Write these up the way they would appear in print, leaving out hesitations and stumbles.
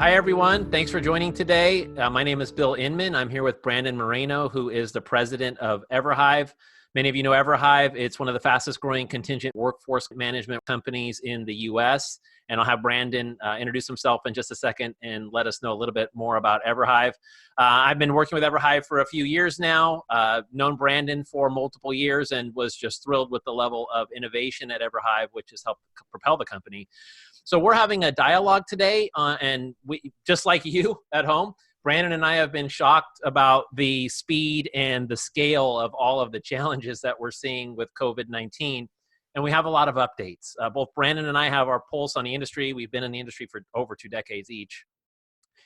Hi, everyone. Thanks for joining today. My name is Bill Inman. I'm here with Brandon Moreno, who is the president of EverHive. Many of you know EverHive. It's one of the fastest growing contingent workforce management companies in the US. And I'll have Brandon introduce himself in just a second and let us know a little bit more about EverHive. I've been working with EverHive for a few years now, known Brandon for multiple years, and was just thrilled with the level of innovation at EverHive, which has helped propel the company. So we're having a dialogue today, and we, just like you at home, Brandon and I have been shocked about the speed and the scale of all of the challenges that we're seeing with COVID-19. And we have a lot of updates. Both Brandon and I have our pulse on the industry. We've been in the industry for over 2 decades each.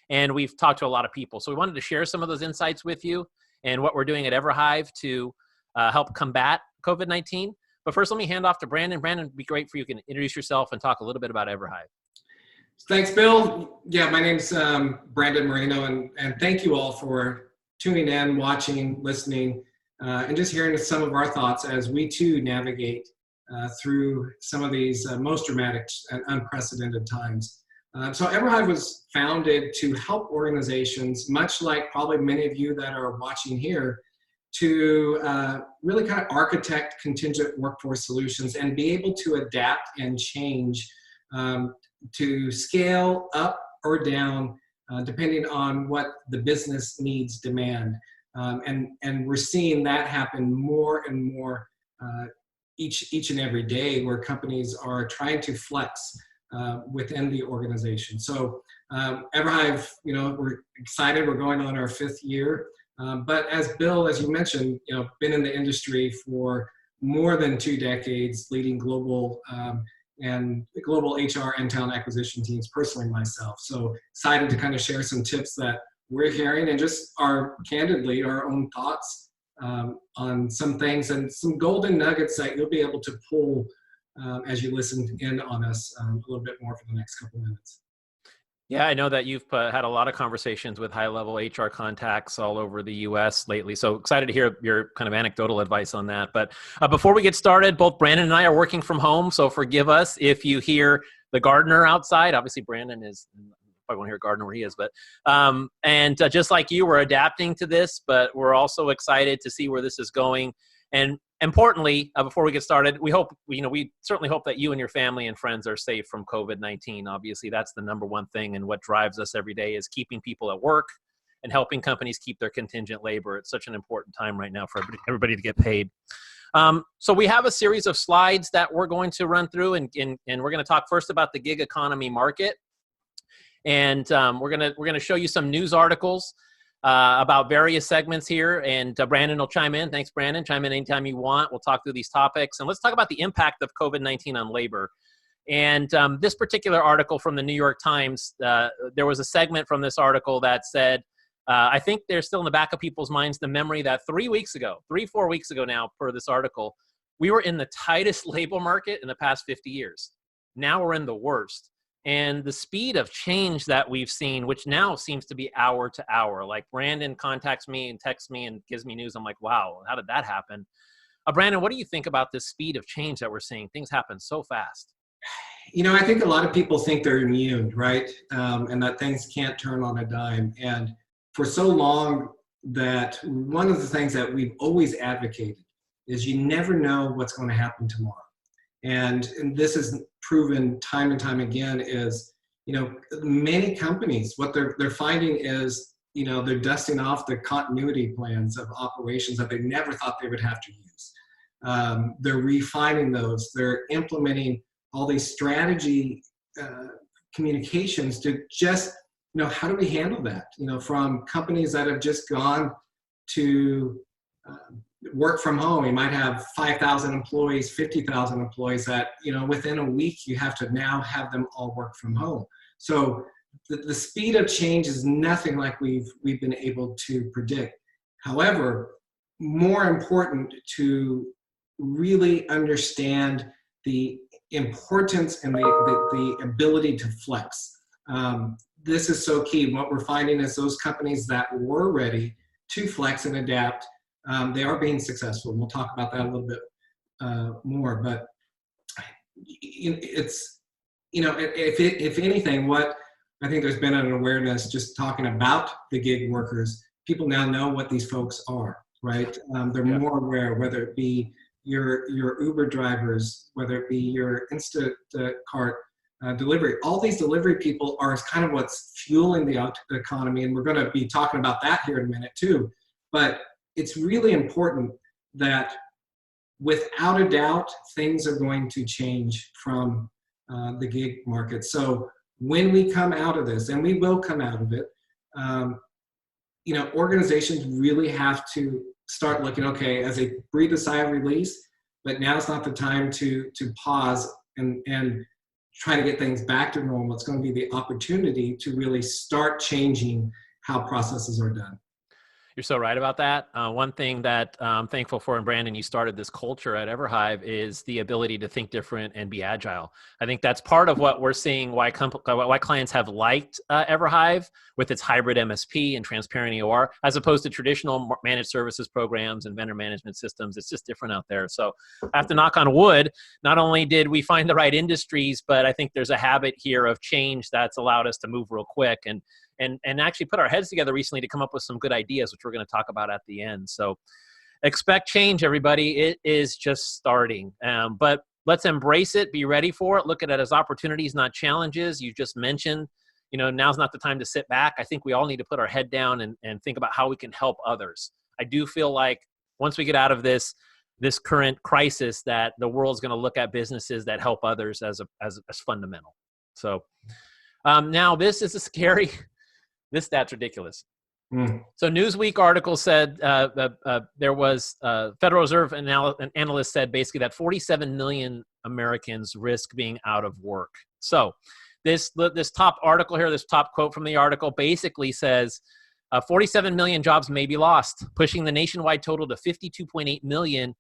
And we've talked to a lot of people. So we wanted to share some of those insights with you and what we're doing at EverHive to help combat COVID-19. But first, let me hand off to Brandon. Brandon, it'd be great for you to introduce yourself and talk a little bit about EverHive. Thanks, Bill. Yeah, my name's Brandon Moreno, and thank you all for tuning in, watching, listening, and just hearing some of our thoughts as we too navigate through some of these most dramatic and unprecedented times. So EverHive was founded to help organizations, much like probably many of you that are watching here, to really kind of architect contingent workforce solutions and be able to adapt and change to scale up or down depending on what the business needs demand. And we're seeing that happen more and more each and every day, where companies are trying to flex within the organization. So EverHive, we're excited. We're going on our 5th year. But as Bill, as you mentioned, been in the industry for more than 2 decades, leading global HR and talent acquisition teams, personally myself. So excited to kind of share some tips that we're hearing and just candidly our own thoughts on some things and some golden nuggets that you'll be able to pull as you listen in on us a little bit more for the next couple minutes. Yeah, I know that you've had a lot of conversations with high-level HR contacts all over the U.S. lately, so excited to hear your kind of anecdotal advice on that. But before we get started, both Brandon and I are working from home, so forgive us if you hear the gardener outside. Obviously, Brandon is, I won't hear gardener where he is, but just like you, we're adapting to this, but we're also excited to see where this is going. And importantly, before we get started, we certainly hope that you and your family and friends are safe from COVID-19. Obviously, that's the number one thing, and what drives us every day is keeping people at work and helping companies keep their contingent labor. It's such an important time right now for everybody to get paid. So we have a series of slides that we're going to run through, and we're going to talk first about the gig economy market, and we're going to show you some news articles about various segments here, and Brandon will chime in. Thanks, Brandon. Chime in anytime you want. We'll talk through these topics, and let's talk about the impact of COVID-19 on labor. And this particular article from the New York Times, there was a segment from this article that said, I think there's still in the back of people's minds the memory that 4 weeks ago now, per this article, we were in the tightest labor market in the past 50 years. Now we're in the worst. And the speed of change that we've seen, which now seems to be hour to hour, like Brandon contacts me and texts me and gives me news. I'm like, wow, how did that happen? Brandon, what do you think about this speed of change that we're seeing? Things happen so fast. I think a lot of people think they're immune, right? And that things can't turn on a dime. And for so long, that one of the things that we've always advocated is you never know what's going to happen tomorrow. And this is proven time and time again is, many companies, what they're finding is, they're dusting off the continuity plans of operations that they never thought they would have to use. They're refining those. They're implementing all these strategy communications to just, how do we handle that? From companies that have just gone to work from home. You might have 5,000 employees, 50,000 employees that, within a week, you have to now have them all work from home. So the speed of change is nothing like we've been able to predict. However, more important to really understand the importance and the ability to flex. This is so key. What we're finding is those companies that were ready to flex and adapt, they are being successful. And we'll talk about that a little bit more. But it's, if anything, what I think there's been an awareness just talking about the gig workers. People now know what these folks are, right? They're more aware, whether it be your Uber drivers, whether it be your Instacart delivery. All these delivery people are kind of what's fueling the economy, and we're going to be talking about that here in a minute too. But it's really important that, without a doubt, things are going to change from the gig market. So when we come out of this, and we will come out of it, organizations really have to start looking, okay, as they breathe a sigh of release, but now's not the time to pause and try to get things back to normal. It's going to be the opportunity to really start changing how processes are done. You're so right about that. One thing that I'm thankful for, and Brandon, you started this culture at EverHive, is the ability to think different and be agile. I think that's part of what we're seeing, why clients have liked EverHive with its hybrid MSP and transparent EOR, as opposed to traditional managed services programs and vendor management systems. It's just different out there. So I have to knock on wood. Not only did we find the right industries, but I think there's a habit here of change that's allowed us to move real quick and actually put our heads together recently to come up with some good ideas, which we're going to talk about at the end. So expect change, everybody. It is just starting. But let's embrace it, be ready for it, look at it as opportunities, not challenges. You just mentioned, now's not the time to sit back. I think we all need to put our head down and think about how we can help others. I do feel like once we get out of this current crisis, that the world's going to look at businesses that help others as fundamental. So now this is a scary... This stat's ridiculous. So Newsweek article said there was Federal Reserve analyst said basically that 47 million Americans risk being out of work. So this top article here, this top quote from the article basically says 47 million jobs may be lost, pushing the nationwide total to 52.8 million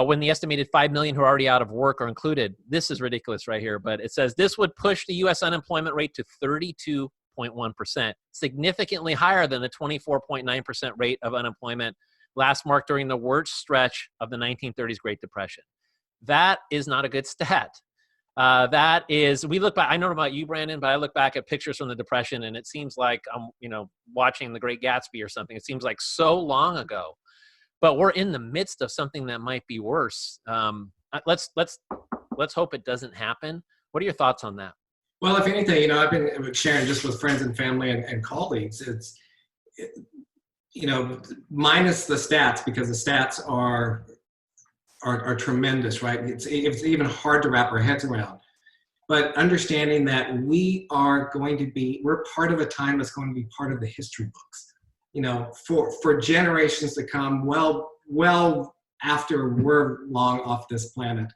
when the estimated 5 million who are already out of work are included. This is ridiculous right here, but it says this would push the U.S. unemployment rate to 32.1%, significantly higher than the 24.9% rate of unemployment last marked during the worst stretch of the 1930s Great Depression. That is not a good stat. That is, we look back, I don't know about you, Brandon, but I look back at pictures from the Depression and it seems like I'm, watching The Great Gatsby or something. It seems like so long ago, but we're in the midst of something that might be worse. Let's hope it doesn't happen. What are your thoughts on that? Well, if anything, I've been sharing just with friends and family and colleagues. It's, minus the stats, because the stats are tremendous, right? It's even hard to wrap our heads around. But understanding that we're part of a time that's going to be part of the history books, for generations to come, well after we're long off this planet.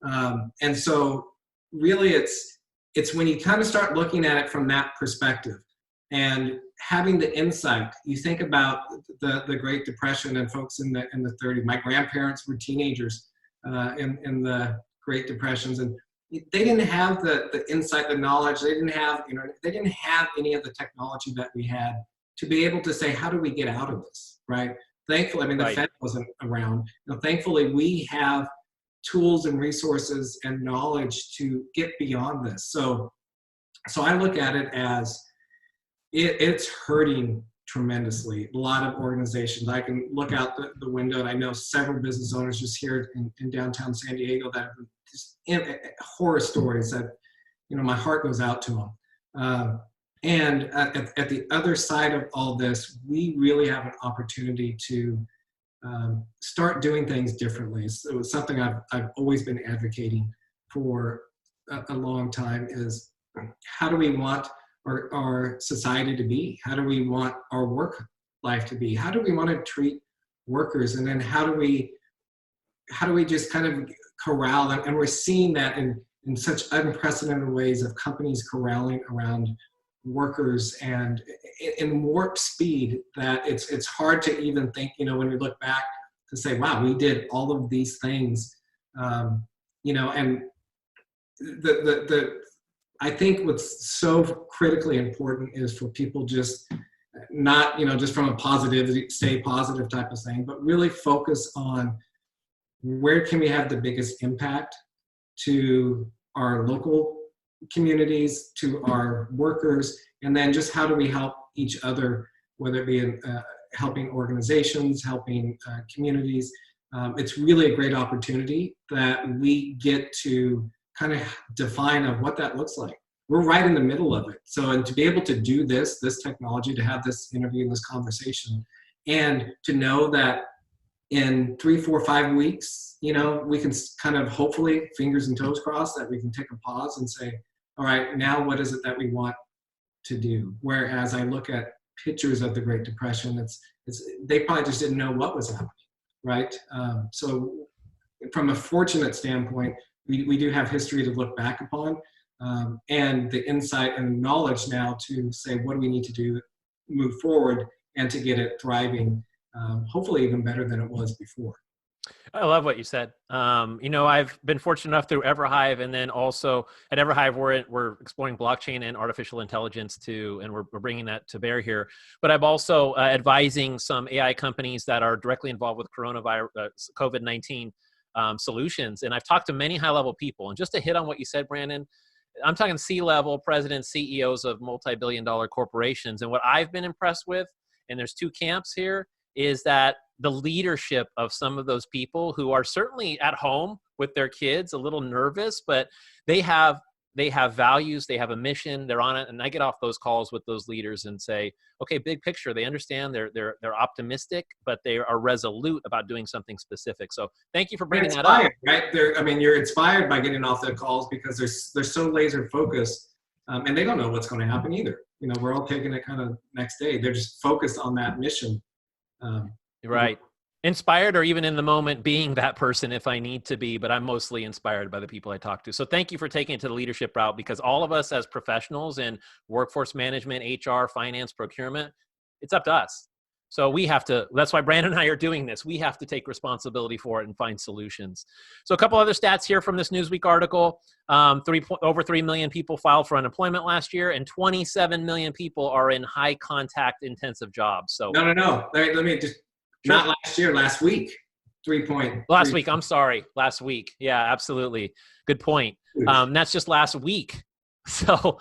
And so really it's when you kind of start looking at it from that perspective and having the insight. You think about the Great Depression and folks in the 30s. My grandparents were teenagers in the Great Depressions, and they didn't have the insight, the knowledge. They didn't have any of the technology that we had to be able to say, how do we get out of this, right? Thankfully, the Fed wasn't around. Thankfully, we have tools and resources and knowledge to get beyond this. So I look at it as it's hurting tremendously. A lot of organizations, I can look out the window and I know several business owners just here in downtown San Diego that have just horror stories that, my heart goes out to them. And at the other side of all this, we really have an opportunity to start doing things differently. So it was something I've always been advocating for a long time, is how do we want our society to be? How do we want our work life to be? How do we want to treat workers? And then how do we just kind of corral them? And we're seeing that in such unprecedented ways of companies corralling around workers and in warp speed that it's hard to even think, when we look back to say, wow, we did all of these things, and I think what's so critically important is for people just not, just from a positivity, stay positive type of thing, but really focus on where can we have the biggest impact to our local communities, to our workers, And then just how do we help each other, whether it be in, helping organizations, helping communities. It's really a great opportunity that we get to kind of define of what that looks like. We're right in the middle of it. So, and to be able to do this technology, to have this interview and this conversation, and to know that in 3, 4, 5 weeks, you know, we can kind of hopefully, fingers and toes crossed, that we can take a pause and say, all right, now what is it that we want to do? Whereas I look at pictures of the Great Depression, they probably just didn't know what was happening, right? So from a fortunate standpoint, we do have history to look back upon, and the insight and knowledge now to say, what do we need to do, move forward, and to get it thriving, hopefully even better than it was before. I love what you said. You know, I've been fortunate enough through EverHive, and then also at EverHive, we're exploring blockchain and artificial intelligence too, and we're bringing that to bear here. But I'm also advising some AI companies that are directly involved with COVID-19 solutions. And I've talked to many high-level people. And just to hit on what you said, Brandon, I'm talking C-level presidents, CEOs of multi-billion-dollar corporations. And what I've been impressed with, and there's two camps here, is that the leadership of some of those people who are certainly at home with their kids, a little nervous, but they have values, they have a mission, they're on it. And I get off those calls with those leaders and say, okay, big picture, they understand, they're optimistic, but they are resolute about doing something specific. So thank you for bringing that up. Right? I mean, you're inspired by getting off the calls because they're so laser focused, and they don't know what's going to happen either. You know, we're all taking it kind of next day. They're just focused on that mission. Right. Inspired, or even in the moment being that person if I need to be, but I'm mostly inspired by the people I talk to. So thank you for taking it to the leadership route, because all of us as professionals in workforce management, HR, finance, procurement, it's up to us. So we have to, that's why Brandon and I are doing this. We have to take responsibility for it and find solutions. So a couple other stats here from this Newsweek article. Over 3 million people filed for unemployment last year, and 27 million people are in high contact intensive jobs. So no. Let me just, sure. Not last year, last week. 3 Last week, I'm sorry. Last week. Yeah, absolutely. Good point. That's just last week. So